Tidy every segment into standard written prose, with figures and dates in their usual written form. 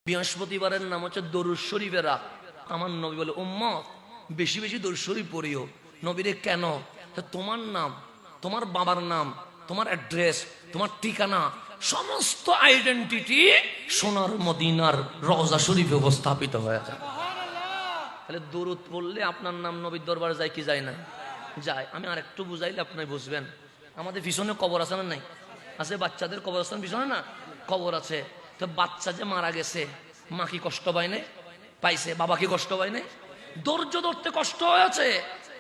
বৃহস্পতিবারের নাম হচ্ছে দরুদ শরীফের রাত। আমার নবী বলে, উম্মত বেশি বেশি দরুদ শরীফ পড়িও। নবীরে কেন? তোমার নাম, তোমার বাবার নাম, তোমার অ্যাড্রেস, তোমার ঠিকানা, সমস্ত আইডেন্টিটি সোনার মদিনার রওজা শরীফে উপস্থাপিত হয়ে যায়। তাহলে দরুদ পড়লে আপনার নাম নবীর দরবারে যায় কি যায় না? যায়। আমি আর একটু বুঝাইলে আপনি বুঝবেন। আমাদের পিছনে কবর আছে না নাই? আছে। বাচ্চাদের কবরস্থান পিছনে না কবর আছে। তো বাচ্চা যে মারা গেছে, মা কি কষ্ট পায় না? পাইছে। বাবা কি কষ্ট পায় না? ধৈর্য ধরতে কষ্ট হয়েছে,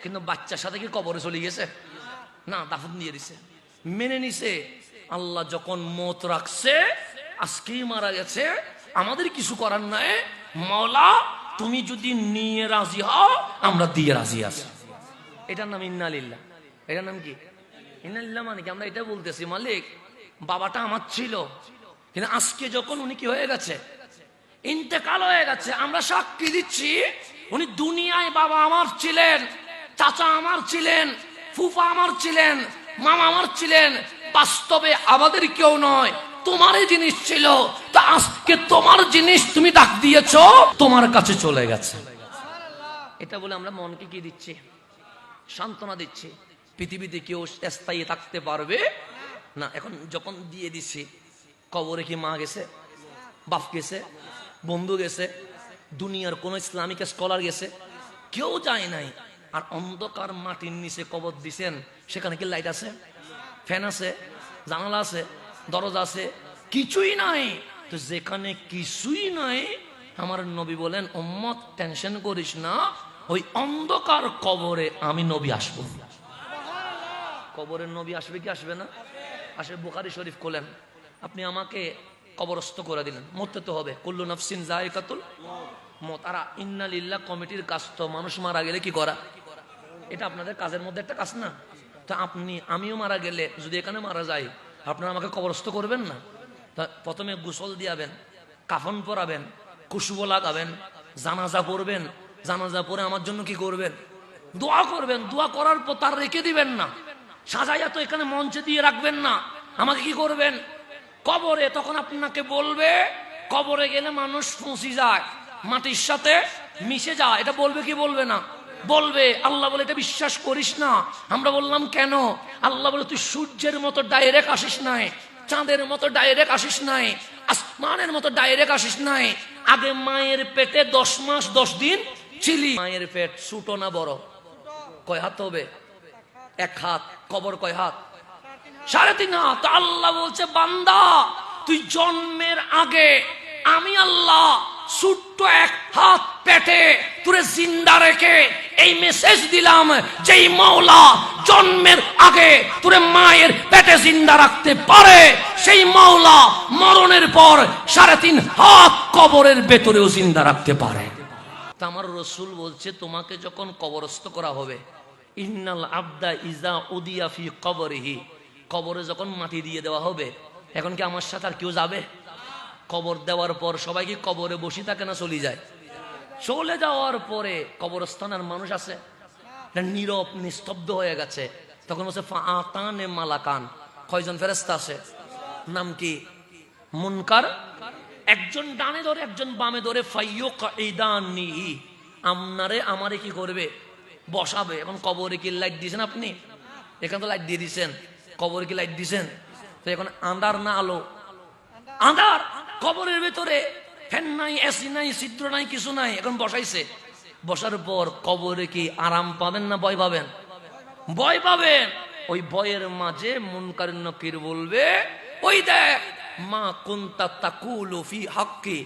কিন্তু বাচ্চার সাথে কি কবরে চলে গেছে? না, দাফন দিয়ে দিছে, মেনে নিছে। আল্লাহ যখন মত রাখছে, আজকেই মারা গেছে, আমাদের কিছু করার নাই। মাওলা তুমি যদি নিয়ে রাজি হও, আমরা দিয়ে রাজি আছি। এটার নাম ইন্নালিল্লাহ। এটার নাম কি? ইন্নালিল্লাহ। মানে কি? আমরা এটা বলতেছি, মালিক বাবাটা আমার ছিল, কিন্তু আজকে যখন উনি কি হয়ে গেছে, ইন্তেকাল হয়ে গেছে, আমরা সাক্ষী দিচ্ছি উনি দুনিয়ায় বাবা আমার ছিলেন, চাচা আমার ছিলেন, ফুফা আমার ছিলেন, মামা আমার ছিলেন, বাস্তবে আমাদের কেউ নয়, তোমারই জিনিস ছিল। তা আজকে তোমার জিনিস তুমি ডাক দিয়েছো, তোমার কাছে চলে গেছে। এটা বলে আমরা মনকে কি দিচ্ছি? সান্ত্বনা দিচ্ছি। পৃথিবীতে কেউ স্থায়ী থাকতে পারবে না। এখন যখন দিয়ে দিচ্ছি, কবরে কি মা গেছে, বাপ গেছে, বন্ধু গেছে, দুনিয়ার কোন ইসলামিক স্কলার গেছে? কেউ যায় নাই। আর অন্ধকার মাটির নিচে কবর দিছেন, সেখানে কি লাইট আছে, ফ্যান আছে, জানালা আছে, দরজা আছে? কিছুই নাই। তো যেখানে কিছুই নাই, আমার নবী বলেন, উম্মত টেনশন করিস না, ওই অন্ধকার কবরে আমি নবী আসবো। কবরের নবী আসবে কি আসবে না? আসে। বুখারী শরীফ খোলেন, আপনি আমাকে কবরস্থ করে দিলেন, মরতে তো হবে, কুল্লু নাফসিন যায়কাতুল মউত। আর ইন্নালিল্লাহ কমিটির কাজ তো মানুষ মারা গেলে কি করা, এটা আপনাদের কাজের মধ্যে একটা কাজ না? তো আমিও মারা গেলে যদি এখানে মারা যাই, আপনারা আমাকে কবরস্থ করবেন না? তা প্রথমে গোসল দিয়াবেন, কাফন পরাবেন, খুশবু লাগাবেন, জানাজা পড়বেন, জানাজা পরে আমার জন্য কি করবেন? দোয়া করবেন। দোয়া করার পর তার রেখে দিবেন না, সাজাইয়া তো এখানে মঞ্চে দিয়ে রাখবেন না। আমাকে কি করবেন? কবরে তখন আপনাকে বলবে, কবরে গেলে মানুষ ফুঁসি যায়, মাটির সাথে মিশে যায়, এটা বলবে কি বলবে না? বলবে। আল্লাহ বলে, এটা বিশ্বাস করিস না। আমরা বললাম কেন? আল্লাহ বলে, তুই সূর্যের মতো ডাইরেক্ট আসিস নাই, চাঁদের মতো ডাইরেক্ট আসিস নাই, আসমানের মতো ডাইরেক্ট আসিস নাই। আগে মায়ের পেটে 10 মাস 10 দিন ছিলি। মায়ের পেট ছোট না বড়? কয় হাত হবে? 1 হাত। কবর কয় হাত? 3.5 হাত। আল্লাহ বলছে, বান্দা তুই জন্মের আগে আমি আল্লাহ ছোট্ট 1 হাত পেটে তোরে জিন্দা রেখে এই মেসেজ দিলাম, যেই মাওলা জন্মের আগে তোরে মায়ের পেটে জিন্দা রাখতে পারে, সেই মাওলা মরণের পর 3.5 হাত কবরের ভেতরেও জিন্দা রাখতে পারে। আমার রসুল বলছে, তোমাকে যখন কবরস্থ করা হবে, ইন্নাল আবদা ইজা উদিয়া ফি কবরিহি, কবরে যখন মাটি দিয়ে দেওয়া হবে, এখন কি আমার সাথে আর কেউ যাবে? কবর দেওয়ার পর সবাই কি কবরে বসে থাকে না চলে যায়? চলে যাওয়ার পরে কবরস্থানের মানুষ আছে, নীরব নিস্তব্ধ হয়ে গেছে। তখন বলছে, ফাআতানে মালাকান, কয়জন ফেরেশতা আছে? নাম কি? মুনকার, একজন ডানে ধরে একজন বামে ধরে, ফাইয়ুকাইদানি, আমনারে আমারে কি করবে? বসাবে। এখন কবরে কি লাইট দিয়েছেন আপনি? এখানে তো লাইট দিয়ে দিচ্ছেন, কবরে কি লাইট দিছেন? তো এখন আন্ধার না আলো? আন্ধার। কবরের ভেতরে ফ্যান নাই, এসি নাই, ছিদ্র নাই, কিছু নাই। এখন বসাইছে। বসার পর কবরে কি আরাম পাবেন না ভয় পাবেন? ভয় পাবেন। ওই ভয়ের মাঝে মুনকার নকির বলবে, ওই দেখ, মা কুনতা তাকুলু ফি হাক্কি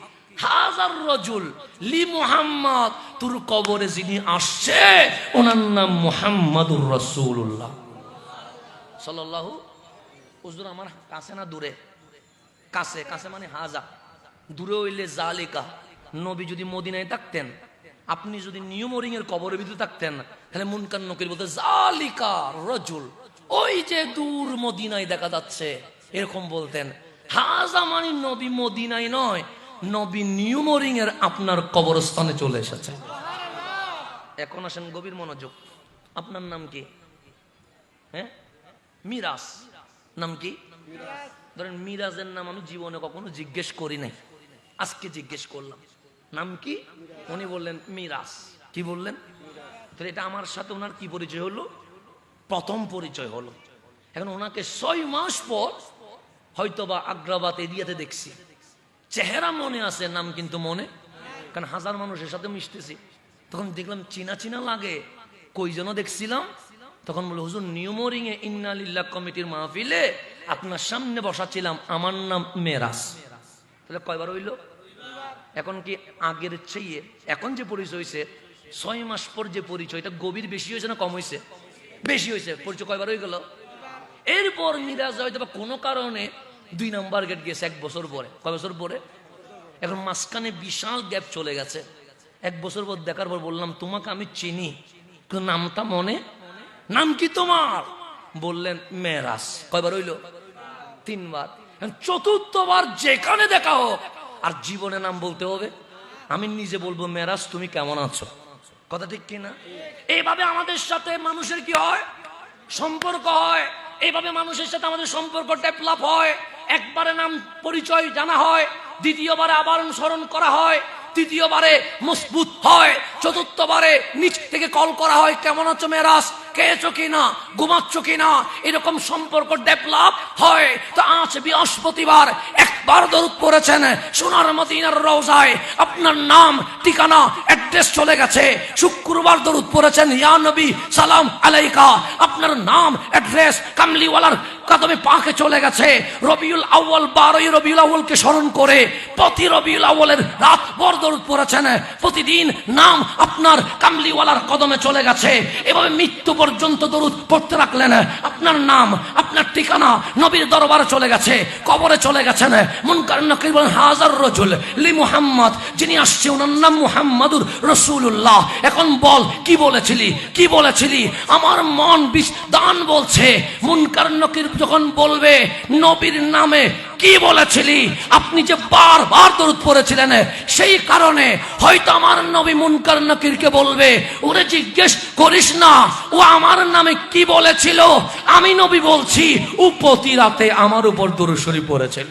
হাজার রাজুল লি মুহাম্মদ, তোর কবরে যিনি আসছে ওনার নাম মুহাম্মাদুর রাসূলুল্লাহ সাল্লাল্লাহু। হুজুর আমার কাছে না দূরে? কাছে। কাছে মানে হাজা, দূরে হইলে জালিকা। নবী যদি মদিনায় থাকতেন, আপনি যদি নিউমরিং এর কবরের ভিতরে থাকতেন, তাহলে মুনকার নকির বলতে, জালিকা রাজুল, ওই যে দূর মদিনায় দেখা যাচ্ছে, এরকম বলতেন। হাজা মানে নবী মদিনায় নয়, নবী নিউমরিং এর আপনার কবরস্থানে চলে এসেছে। এখন আসেন গভীর মনোযোগ। আপনার নাম কি? হ্যাঁ, মিরাজ। নাম কি? ধরেন মিরাজের নাম আমি জীবনে কখনো জিজ্ঞেস করি নাই, আজকে জিজ্ঞেস করলাম নাম কি, উনি বললেন মিরাজ। কি বললেন? তাহলে এটা আমার সাথে ওনার কি পরিচয় হলো? প্রথম পরিচয় হলো। এখন ওনাকে 6 মাস পর হয়তোবা আগ্রাবাদ এরিয়াতে দেখছি, চেহারা মনে আছে, নাম কিন্তু মনে, কারণ হাজার মানুষের সাথে মিশতেছি। তখন দেখলাম চিনা চিনা লাগে, কই যেন দেখছিলাম। তখন বলে, হুজুর নিউমোরিং এ ইন্না লিল্লাহ কমিটির মাহফিলে আপনার সামনে বসাছিলাম, আমার নাম মেরাজ। তাহলে কয়বার হইল? এখন কি আগের চেয়ে এখন যে পরিচয় হয়েছে 6 মাস পর যে পরিচয়, এটা গভীর বেশি হয়েছে না কম হয়েছে? বেশি হয়েছে। পরিচয় কয়বার হয়ে গেল? এরপর মিরাজ হয়তো বা কোনো কারণে 2 নাম্বার গেট গেছে 1 বছর পরে। কয় বছর পরে? এখন মাঝখানে বিশাল গ্যাপ চলে গেছে। 1 বছর পর দেখার পর বললাম, তোমাকে আমি চিনি, কিন্তু নামটা মনে, নাম কি তোমার? বললেন মেরাজ। কয়বার হইল? 3 বার। চতুর্থবার যেখানে দেখা হোক আর জীবনে নাম বলতে হবে। আমি নিজে বলবো, মেরাজ তুমি কেমন আছো? কথা ঠিক কিনা? এইভাবে আমাদের সাথে মানুষের কি হয়? সম্পর্ক হয়। এইভাবে মানুষের সাথে আমাদের সম্পর্ক ডেভেলপ হয়। একবারে নাম পরিচয় জানা হয়, দ্বিতীয়বারে আবার স্মরণ করা হয়, তৃতীয়বারে মজবুত হয়, চতুর্থবারে নিচ থেকে কল করা হয়, কেমন আছো মেরাজ, খেয়েছো কিনা, ঘুমাচ্ছ কিনা, এরকম সম্পর্ক ডেভেলপ হয়। তো আজ বৃহস্পতিবার একবার দরুদ পড়েছেন সোনার মদিনার রওজায়, আপনার নাম, ঠিকানা, অ্যাড্রেস চলে গেছে। শুক্রবার দরুদ পড়েছেন, ইয়া নবী সালাম আলাইকা, আপনার নাম, অ্যাড্রেস কামলিওয়ালার কদমে পাকে চলে গেছে। রবিউল আউয়াল 12 রবিউল আউয়ালকে স্মরণ করে প্রতি রবিউল আউয়ালের রাত ভর দরুদ পড়েছেন, প্রতিদিন নাম আপনার কামলিওয়ালার কদমে চলে গেছে। এভাবে মৃত্যু পর্যন্ত দরুদ পড়তে রাখলেন, আপনার নাম, আপনার ঠিকানা নবীর দরবারে চলে গেছে, কবরে চলে গেছেন। মুনকার নাকির বলেন, হাজার রজুল লি মুহাম্মদ, যিনি আসছে ওনার নাম মুহাম্মাদুর রাসূলুল্লাহ। এখন বল কি বলেছিলি, কি বলেছিলি? আমার মন দান বলছে, মুনকার নাকির যখন বলবে নবীর নামে কি বলেছিলি, আপনি যে বারবার দরুদ পড়েছিলেন, সেই কারণে হয়তো আমার নবী মুনকার নাকিরকে বলবে, ওরে জিজ্ঞেস করিস না ও আমার নামে কি বলেছিল, আমি নবী বলছি ও প্রতি রাতে আমার উপর দরুদ শরীফ পড়েছিল।